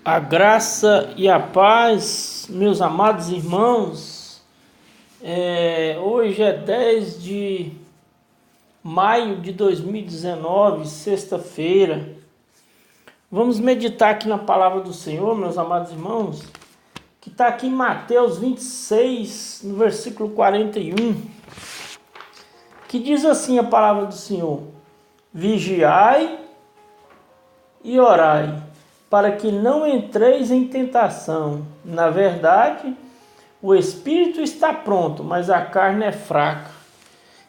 A graça e a paz, meus amados irmãos, hoje é 10 de maio de 2019, sexta-feira. Vamos meditar aqui na palavra do Senhor, meus amados irmãos, que está aqui em Mateus 26, no versículo 41, que diz assim a palavra do Senhor: vigiai e orai, para que não entreis em tentação. Na verdade, o espírito está pronto, mas a carne é fraca.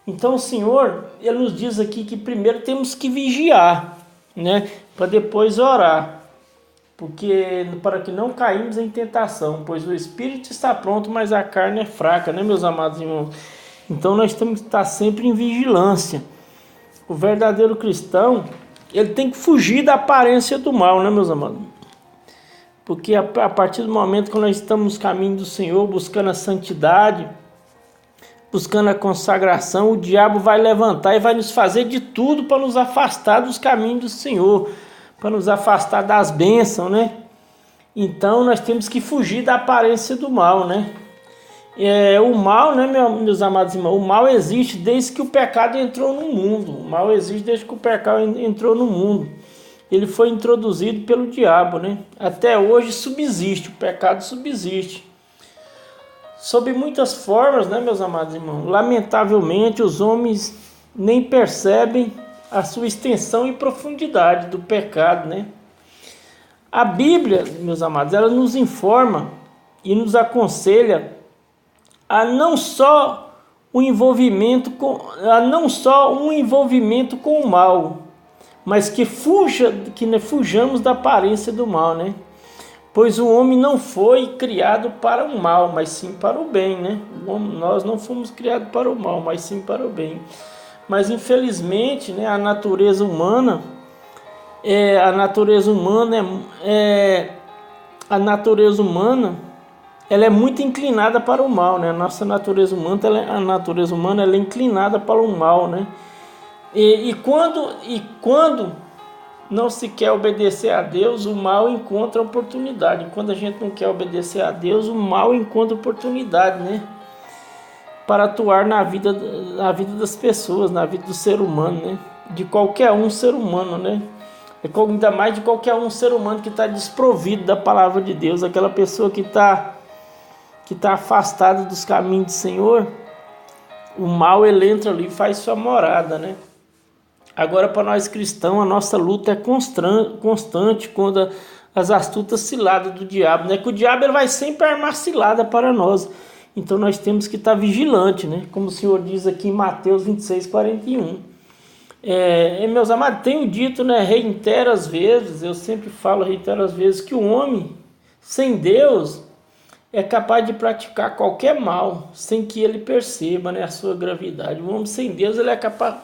Então o Senhor, Ele nos diz aqui que primeiro temos que vigiar, né? Para depois orar. Porque para que não caímos em tentação, pois o espírito está pronto, mas a carne é fraca, né, meus amados irmãos? Então nós temos que estar sempre em vigilância. O verdadeiro cristão, ele tem que fugir da aparência do mal, né, meus amados? Porque a partir do momento que nós estamos nos caminhos do Senhor, buscando a santidade, buscando a consagração, o diabo vai levantar e vai nos fazer de tudo para nos afastar dos caminhos do Senhor, para nos afastar das bênçãos, né? Então nós temos que fugir da aparência do mal, né? O mal, né, meus amados irmãos, o mal existe desde que o pecado entrou no mundo. O mal existe desde que o pecado entrou no mundo. Ele foi introduzido pelo diabo, né? Até hoje subsiste, o pecado subsiste. Sob muitas formas, né, meus amados irmãos? Lamentavelmente, os homens nem percebem a sua extensão e profundidade do pecado, né? A Bíblia, meus amados, ela nos informa e nos aconselha a não só um envolvimento com o mal, mas que fujamos da aparência do mal, né? Pois o homem não foi criado para o mal, mas sim para o bem, né? Nós não fomos criados para o mal, mas sim para o bem. Mas infelizmente, né, a natureza humana ela é muito inclinada para o mal, né? A natureza humana ela é inclinada para o mal, né? E quando não se quer obedecer a Deus, o mal encontra oportunidade. Quando a gente não quer obedecer a Deus, o mal encontra oportunidade, né? Para atuar na vida das pessoas, na vida do ser humano, né? De qualquer um ser humano, né? Ainda mais de qualquer um ser humano que está desprovido da palavra de Deus, aquela pessoa que está afastada dos caminhos do Senhor, o mal ele entra ali e faz sua morada, né? Agora, para nós cristãos, a nossa luta é constante contra as astutas ciladas do diabo, né? Que o diabo ele vai sempre armar cilada para nós. Então nós temos que estar vigilante, né? Como o Senhor diz aqui em Mateus 26, 41. Meus amados, tenho dito, né? Reitero às vezes, reitero às vezes, que o homem sem Deus é capaz de praticar qualquer mal sem que ele perceba, né, a sua gravidade. O homem sem Deus ele é capaz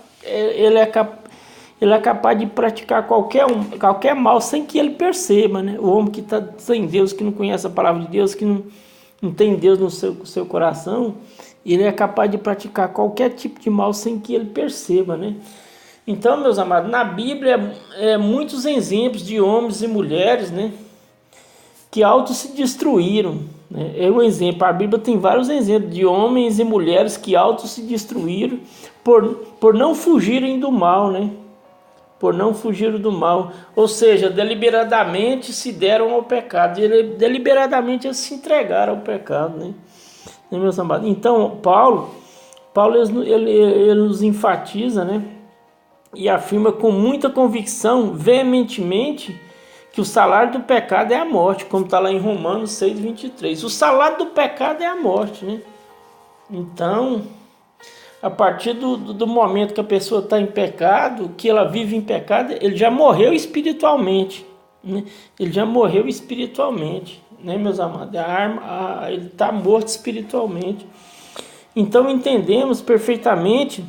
de praticar qualquer mal sem que ele perceba, né? O homem que está sem Deus, que não conhece a palavra de Deus, que não tem Deus no seu coração, ele é capaz de praticar qualquer tipo de mal sem que ele perceba, né? Então, meus amados, na Bíblia muitos exemplos de homens e mulheres, né, que se destruíram, né? Um exemplo, a Bíblia tem vários exemplos de homens e mulheres que se destruíram por não fugirem do mal, né? Por não fugir do mal, ou seja, deliberadamente se deram ao pecado, deliberadamente eles se entregaram ao pecado, né? Meus amados? Então, Paulo ele nos enfatiza, né? E afirma com muita convicção, veementemente, que o salário do pecado é a morte, como está lá em Romanos 6:23. O salário do pecado é a morte, né? Então, a partir do momento que a pessoa está em pecado, que ela vive em pecado, ele já morreu espiritualmente, né? Ele já morreu espiritualmente, né, meus amados? Ele está morto espiritualmente. Então entendemos perfeitamente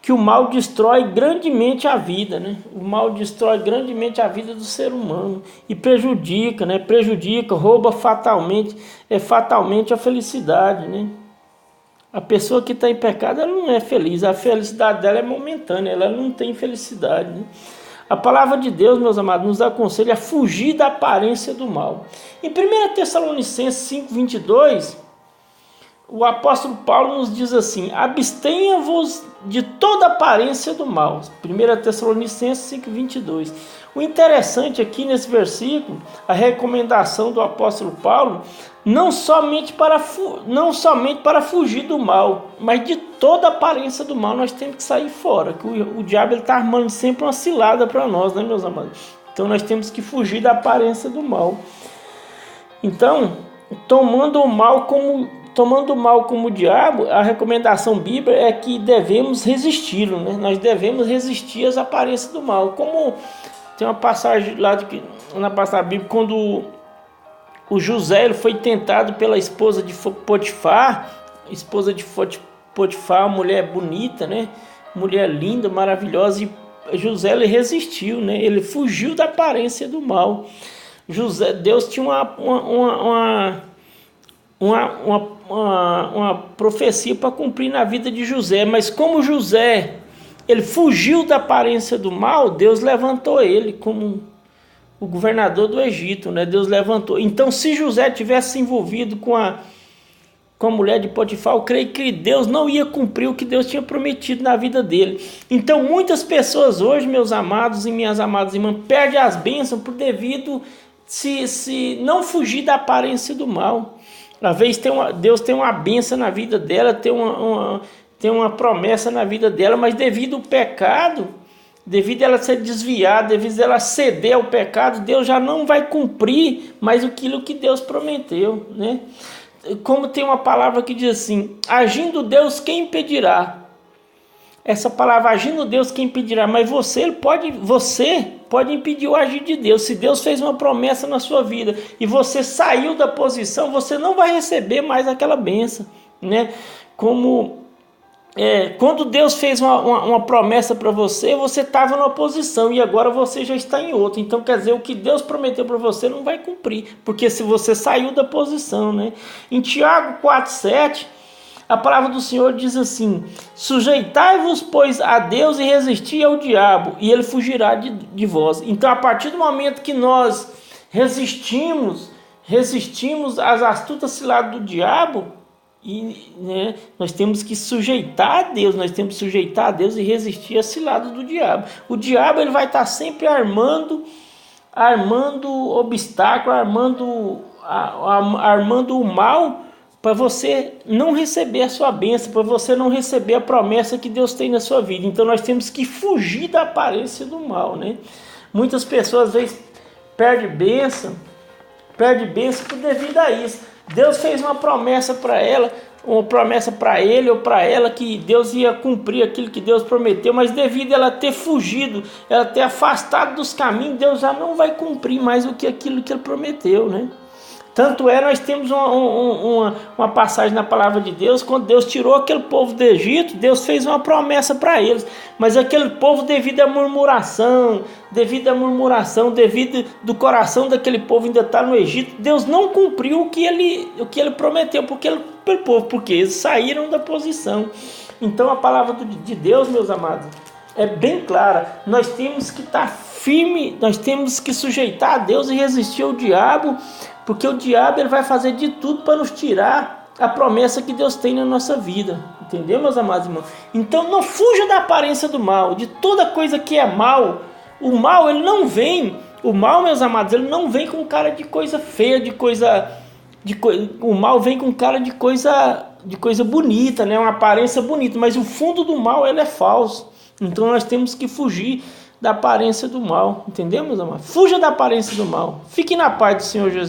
que o mal destrói grandemente a vida, né? O mal destrói grandemente a vida do ser humano e prejudica, né? Rouba fatalmente a felicidade, né? A pessoa que está em pecado, ela não é feliz, a felicidade dela é momentânea, ela não tem felicidade, né? A palavra de Deus, meus amados, nos aconselha a fugir da aparência do mal. Em 1 Tessalonicenses 5:22, o apóstolo Paulo nos diz assim: abstenha-vos de toda aparência do mal. 1 Tessalonicenses 5:22. O interessante aqui nesse versículo, a recomendação do apóstolo Paulo, não somente para fugir do mal, mas de toda aparência do mal nós temos que sair fora, que o diabo está armando sempre uma cilada para nós, né, meus amados? Então nós temos que fugir da aparência do mal. Então, tomando o mal como o diabo, a recomendação bíblica é que devemos resisti-lo, né? Nós devemos resistir às aparências do mal. Como tem uma passagem lá na passagem bíblica, quando o José ele foi tentado pela esposa de Potifar, uma mulher bonita, né? Mulher linda, maravilhosa, e José ele resistiu, né? Ele fugiu da aparência do mal. Deus tinha uma profecia para cumprir na vida de José, mas como José ele fugiu da aparência do mal, Deus levantou ele como o governador do Egito, né? Deus levantou. Então, se José tivesse se envolvido com a mulher de Potifar, eu creio que Deus não ia cumprir o que Deus tinha prometido na vida dele. Então, muitas pessoas hoje, meus amados e minhas amadas irmãs, perdem as bênçãos por devido se não fugir da aparência do mal. Às vezes Deus tem uma bênção na vida dela, tem uma promessa na vida dela, mas devido ao pecado, devido a ela ser desviada, devido a ela ceder ao pecado, Deus já não vai cumprir mais aquilo que Deus prometeu, né? Como tem uma palavra que diz assim: agindo Deus, quem impedirá? Essa palavra, agindo Deus, quem impedirá? Mas você pode impedir o agir de Deus. Se Deus fez uma promessa na sua vida e você saiu da posição, você não vai receber mais aquela bênção, né? Quando Deus fez uma promessa para você, você estava numa posição e agora você já está em outra. Então quer dizer, o que Deus prometeu para você não vai cumprir, porque se você saiu da posição, né? Em Tiago 4:7, a palavra do Senhor diz assim: sujeitai-vos, pois, a Deus e resisti ao diabo, e ele fugirá de vós. Então, a partir do momento que nós resistimos às astutas ciladas do diabo, né, nós temos que sujeitar a Deus e resistir às ciladas do diabo. O diabo ele vai estar sempre armando obstáculo, armando o mal, para você não receber a sua bênção, para você não receber a promessa que Deus tem na sua vida. Então nós temos que fugir da aparência do mal, né? Muitas pessoas às vezes perdem bênção por devido a isso. Deus fez uma promessa para ela, uma promessa para ele ou para ela, que Deus ia cumprir aquilo que Deus prometeu, mas devido a ela ter fugido, ela ter afastado dos caminhos, Deus já não vai cumprir mais aquilo que ele prometeu, né? Tanto nós temos uma passagem na palavra de Deus, quando Deus tirou aquele povo do Egito, Deus fez uma promessa para eles, mas aquele povo, devido à murmuração, devido do coração daquele povo ainda estar no Egito, Deus não cumpriu o que ele prometeu pelo povo, porque eles saíram da posição. Então a palavra de Deus, meus amados, é bem clara. Nós temos que estar firme, nós temos que sujeitar a Deus e resistir ao diabo, porque o diabo ele vai fazer de tudo para nos tirar a promessa que Deus tem na nossa vida. Entendeu, meus amados irmãos? Então não fuja da aparência do mal, de toda coisa que é mal. O mal, ele não vem, meus amados, ele não vem com cara de coisa feia, o mal vem com cara de coisa bonita, né? Uma aparência bonita, mas o fundo do mal, ele é falso. Então nós temos que fugir da aparência do mal, entendeu, meus amados? Fuja da aparência do mal. Fique na paz do Senhor Jesus.